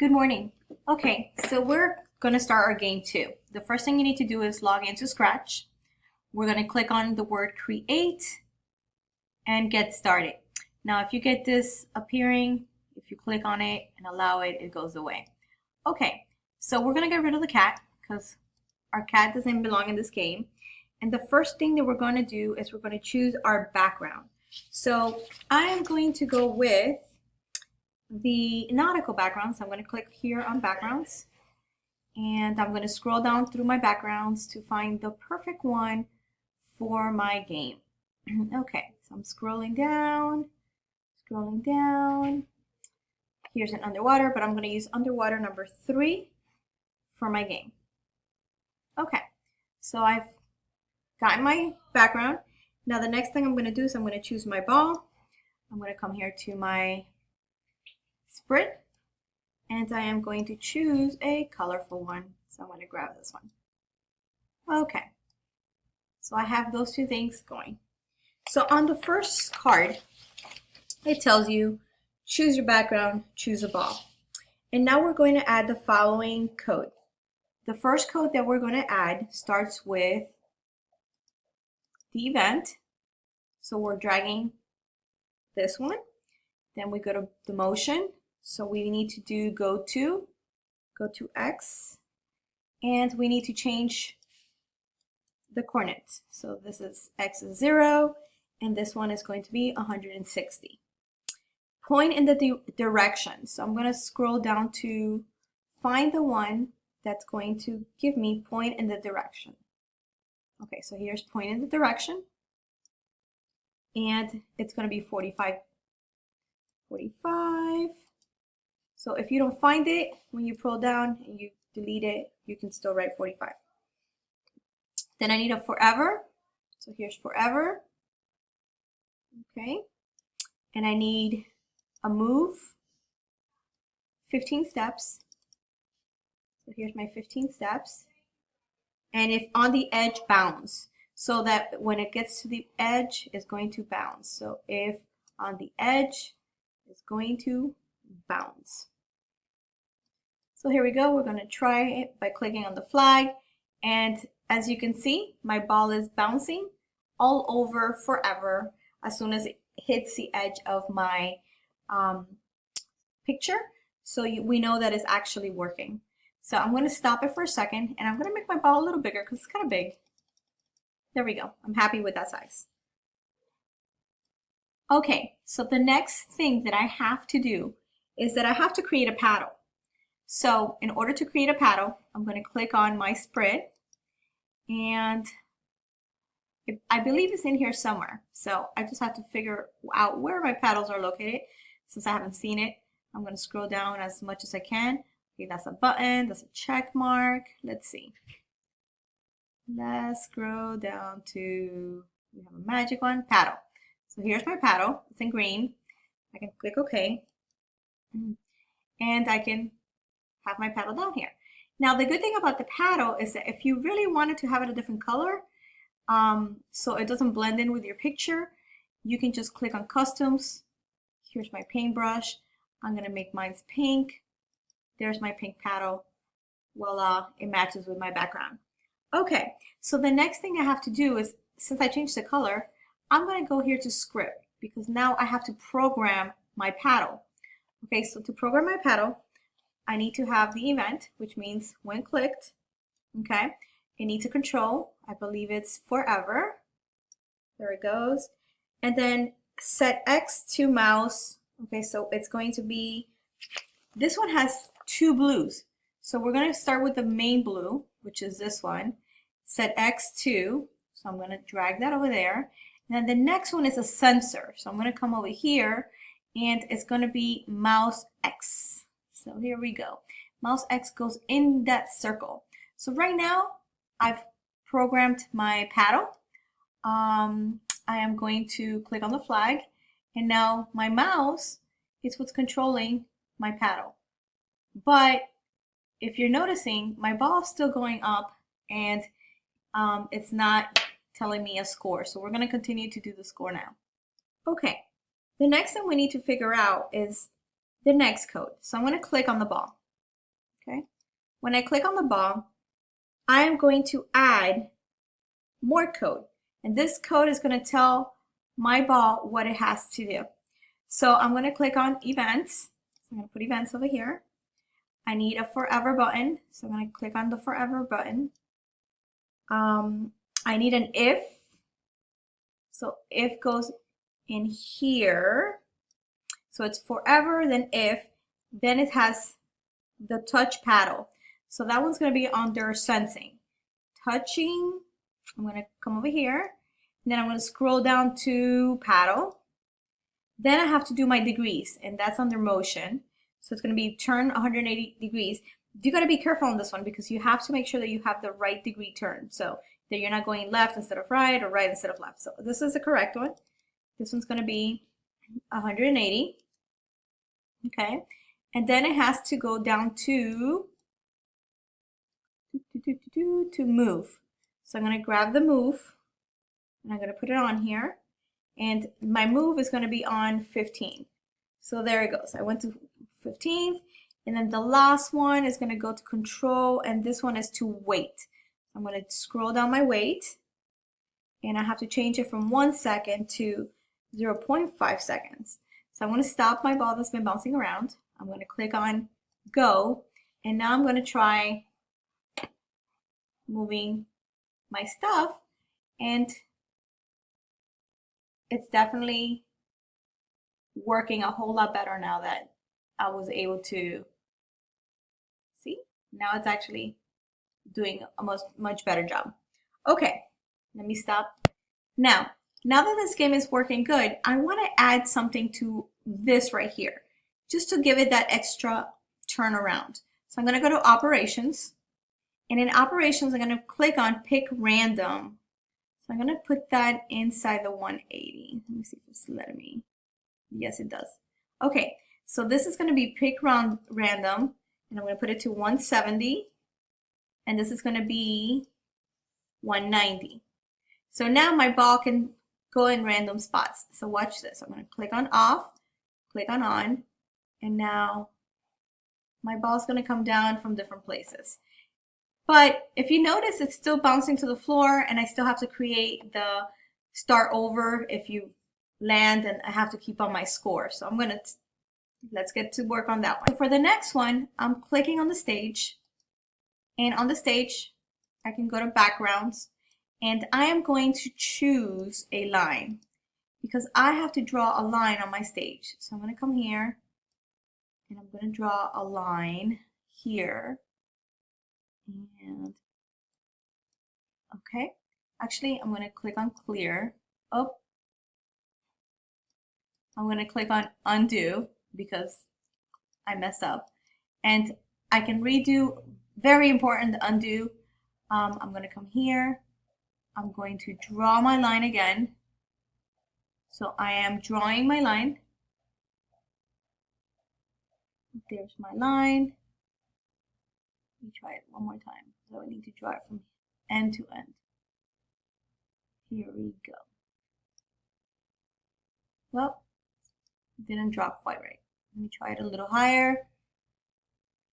Good morning. Okay, so we're going to start our game two. The first thing you need to do is log into Scratch. We're going to click on the word create and get started. Now, if you get this appearing, if you click on it and allow it, it goes away. Okay, so we're going to get rid of the cat because our cat doesn't belong in this game. And the first thing that we're going to do is we're going to choose our background. So I am going to go with the nautical background. So I'm going to click here on backgrounds and I'm going to scroll down through my backgrounds to find the perfect one for my game. Okay, so I'm scrolling down. Here's an underwater, but I'm going to use underwater number 3 for my game. Okay, so I've got my background. Now the next thing I'm going to do is I'm going to choose my ball. I'm going to come here to my sprite and I am going to choose a colorful one. So I'm going to grab this one. Okay, so I have those two things going. So on the first card, it tells you choose your background, choose a ball. And now we're going to add the following code. The first code that we're going to add starts with the event. So we're dragging this one. Then we go to the motion. So we need to do go to X, and we need to change the coordinates. So this is X is 0, and this one is going to be 160. Point in the direction. So I'm going to scroll down to find the one that's going to give me point in the direction. Okay, so here's point in the direction, and it's going to be 45. So if you don't find it, when you pull down and you delete it, you can still write 45. Then I need a forever. So here's forever. Okay. And I need a move, 15 steps. So here's my 15 steps. And if on the edge, bounds. So that when it gets to the edge, it's going to bounce. So if on the edge, it's going to bounce. So here we go. We're going to try it by clicking on the flag. And as you can see, my ball is bouncing all over forever as soon as it hits the edge of my picture. So we know that it's actually working. So I'm going to stop it for a second and I'm going to make my ball a little bigger because it's kind of big. There we go. I'm happy with that size. Okay, so the next thing that I have to do is that I have to create a paddle. So in order to create a paddle, I'm going to click on my sprite, and I believe it's in here somewhere. So I just have to figure out where my paddles are located. Since I haven't seen it, I'm going to scroll down as much as I can. Okay, that's a button, that's a check mark. Let's see. Let's scroll down to, we have a magic one, paddle. So here's my paddle. It's in green. I can click OK. And I can have my paddle down here. Now, the good thing about the paddle is that if you really wanted to have it a different color, so it doesn't blend in with your picture, you can just click on customs. Here's my paintbrush. I'm going to make mine pink. There's my pink paddle. Voila, it matches with my background. Okay, so the next thing I have to do is, since I changed the color, I'm going to go here to script because now I have to program my paddle. Okay, so to program my paddle, I need to have the event, which means when clicked. Okay, it needs a control. I believe it's forever. There it goes. And then set X to mouse. Okay, so it's going to be, this one has 2 blues. So we're going to start with the main blue, which is this one. Set X to, so I'm going to drag that over there. And then the next one is a sensor. So I'm going to come over here and it's going to be mouse X. So here we go. Mouse X goes in that circle. So right now I've programmed my paddle. I am going to click on the flag and now my mouse is what's controlling my paddle. But if you're noticing, my ball is still going up and it's not telling me a score. So we're going to continue to do the score now. Okay, the next thing we need to figure out is the next code. So I'm going to click on the ball. Okay. When I click on the ball, I am going to add more code. And this code is going to tell my ball what it has to do. So I'm going to click on events. I'm going to put events over here. I need a forever button. So I'm going to click on the forever button. I need an if. So if goes in here. So it's forever, then if, then it has the touch paddle. So that one's going to be under sensing. Touching, I'm going to come over here. And then I'm going to scroll down to paddle. Then I have to do my degrees, and that's under motion. So it's going to be turn 180 degrees. You got to be careful on this one because you have to make sure that you have the right degree turn. So that you're not going left instead of right or right instead of left. So this is the correct one. This one's going to be 180. Okay. And then it has to go down to move. So I'm going to grab the move and I'm going to put it on here. And my move is going to be on 15. So there it goes. I went to 15. And then the last one is going to go to control. And this one is to weight. I'm going to scroll down my weight. And I have to change it from 1 second to 0.5 seconds. So I'm going to stop my ball that's been bouncing around. I'm going to click on go. And now I'm going to try moving my stuff. And it's definitely working a whole lot better now that I was able to see. Now it's actually doing a much better job. Okay, let me stop. Now that this game is working good, I want to add something to this right here, just to give it that extra turnaround. So I'm going to go to operations, and in operations, I'm going to click on pick random. So I'm going to put that inside the 180. Let me see if it's letting me. Yes, it does. Okay, so this is going to be pick random, and I'm going to put it to 170, and this is going to be 190. So now my ball can go in random spots. So watch this. I'm going to click on off, click on on, and now my ball's going to come down from different places. But if you notice, it's still bouncing to the floor, and I still have to create the start over if you land, and I have to keep on my score. So I'm going to, let's get to work on that one. So for the next one, I'm clicking on the stage, and on the stage, I can go to backgrounds, and I am going to choose a line because I have to draw a line on my stage. So I'm going to come here, and I'm going to draw a line here. And okay, actually I'm going to click on clear. Oh, I'm going to click on undo because I messed up, and I can redo. Very important, undo. I'm going to come here. I'm going to draw my line again. So I am drawing my line. There's my line. Let me try it one more time. So I need to draw it from end to end. Here we go. Well, it didn't draw quite right. Let me try it a little higher.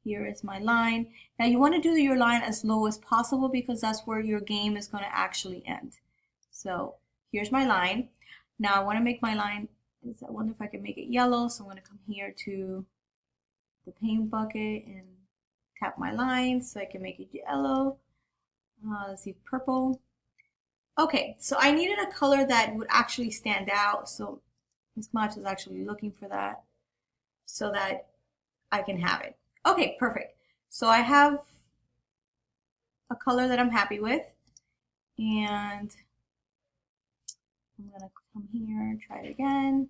Here is my line. Now you want to do your line as low as possible because that's where your game is going to actually end. So here's my line. Now I want to make my line, I wonder if I can make it yellow. So I'm going to come here to the paint bucket and tap my line so I can make it yellow. Let's see, purple. Okay, so I needed a color that would actually stand out. So Ms. Mach is actually looking for that so that I can have it. Okay, perfect. So I have a color that I'm happy with, and I'm gonna come here, try it again.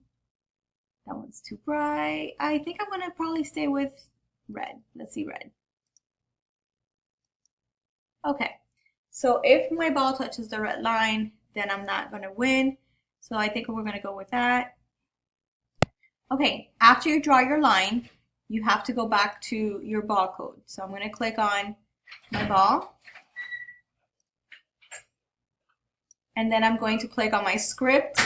That one's too bright. I think I'm gonna probably stay with red. Let's see, red. Okay, so if my ball touches the red line, then I'm not gonna win. So I think we're gonna go with that. Okay, after you draw your line, you have to go back to your ball code. So I'm going to click on my ball. And then I'm going to click on my script.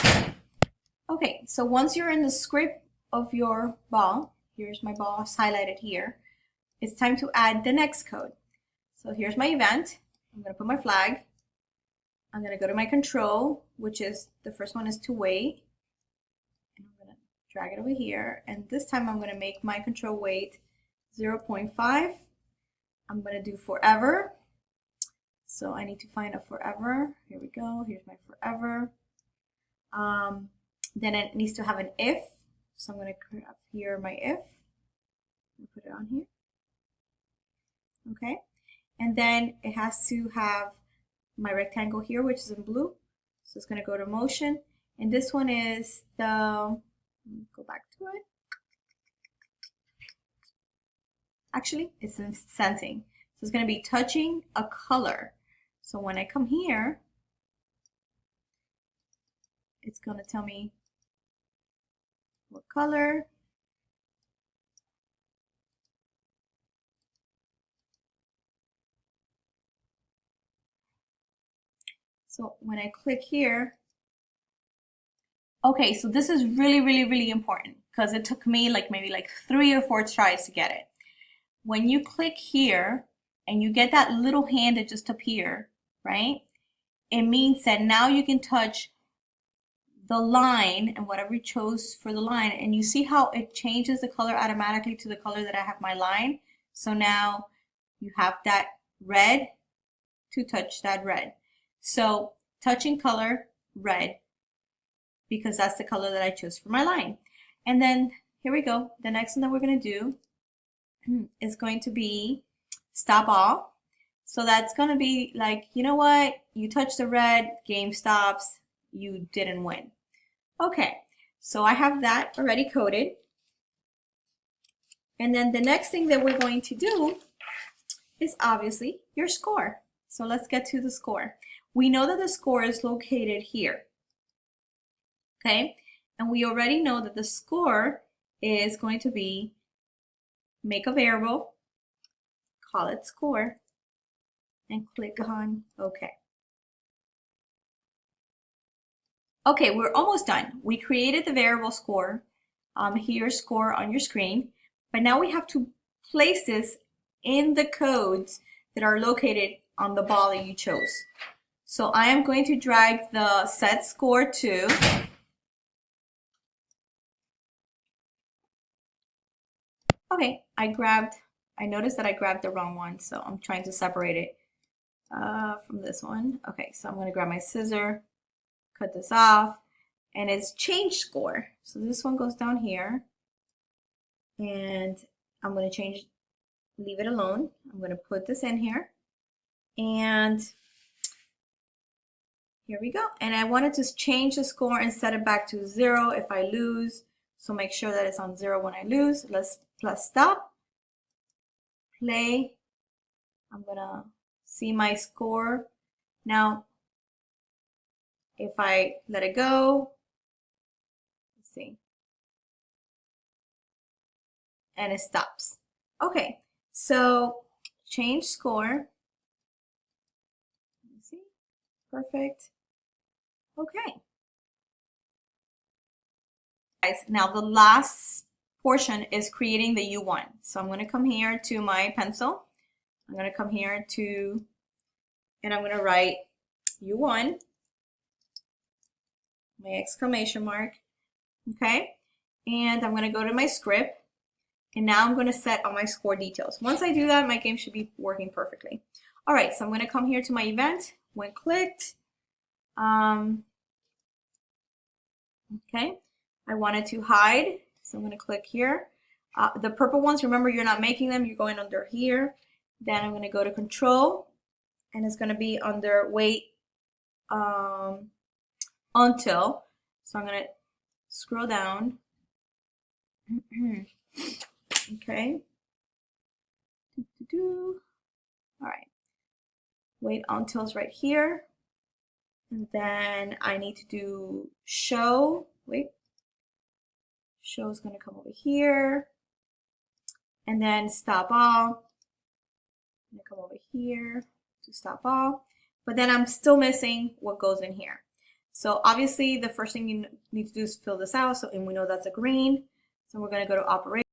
Okay, so once you're in the script of your ball, here's my ball highlighted here. it's time to add the next code. So here's my event. I'm going to put my flag. I'm going to go to my control, which is, the first one is to wait. And I'm going to drag it over here. And this time I'm going to make my control wait 0.5. I'm going to do forever. So I need to find a forever. Here we go. Here's my forever. Then it needs to have an if. So I'm going to grab here my if and put it on here. Okay. And then it has to have my rectangle here, which is in blue. So it's going to go to motion. And this one is the, go back to it. Actually, it's in sensing. So it's going to be touching a color. So when I come here, it's going to tell me what color. So when I click here, okay, so this is really important because it took me maybe 3 or 4 tries to get it. When you click here and you get that little hand that just appeared, right? It means that now you can touch the line and whatever you chose for the line, and you see how it changes the color automatically to the color that I have my line. So now you have that red to touch that red. So touching color red, because that's the color that I chose for my line. And then here we go. The next one that we're going to do is going to be stop all. So that's going to be like, you know what? You touch the red, game stops, you didn't win. Okay, so I have that already coded. And then the next thing that we're going to do is obviously your score. So let's get to the score. We know that the score is located here. Okay, and we already know that the score is going to be, make a variable, call it score, and click on OK. Okay, we're almost done. We created the variable score. Here's score on your screen, but now we have to place this in the codes that are located on the ball that you chose. So I am going to drag the set score to okay, I noticed that I grabbed the wrong one, so I'm trying to separate it from this one. Okay, so I'm going to grab my scissor, cut this off, and it's change score. So this one goes down here, and I'm going to change, leave it alone. I'm going to put this in here, and here we go. And I wanted to change the score and set it back to 0 if I lose. So make sure that it's on 0 when I lose. Let's plus stop, play. I'm gonna see my score. Now, if I let it go, let's see, and it stops. Okay, so change score. Let me see, perfect. Okay. Guys, now the last portion is creating the U1. So I'm going to come here to my pencil. I'm going to come here to, and I'm going to write U1, my exclamation mark, okay? And I'm going to go to my script, and now I'm going to set all my score details. Once I do that, my game should be working perfectly. All right, so I'm going to come here to my event, when clicked, okay, I wanted to hide, so I'm going to click here. The purple ones, remember, you're not making them, you're going under here. Then I'm going to go to control, and it's going to be under wait until. So I'm going to scroll down. Okay. All right. Wait until is right here. And then I need to do show. Wait. Show is going to come over here. And then stop all. I'm going to come over here to stop all. But then I'm still missing what goes in here. So obviously the first thing you need to do is fill this out. So, and we know that's a green. So we're going to go to operation.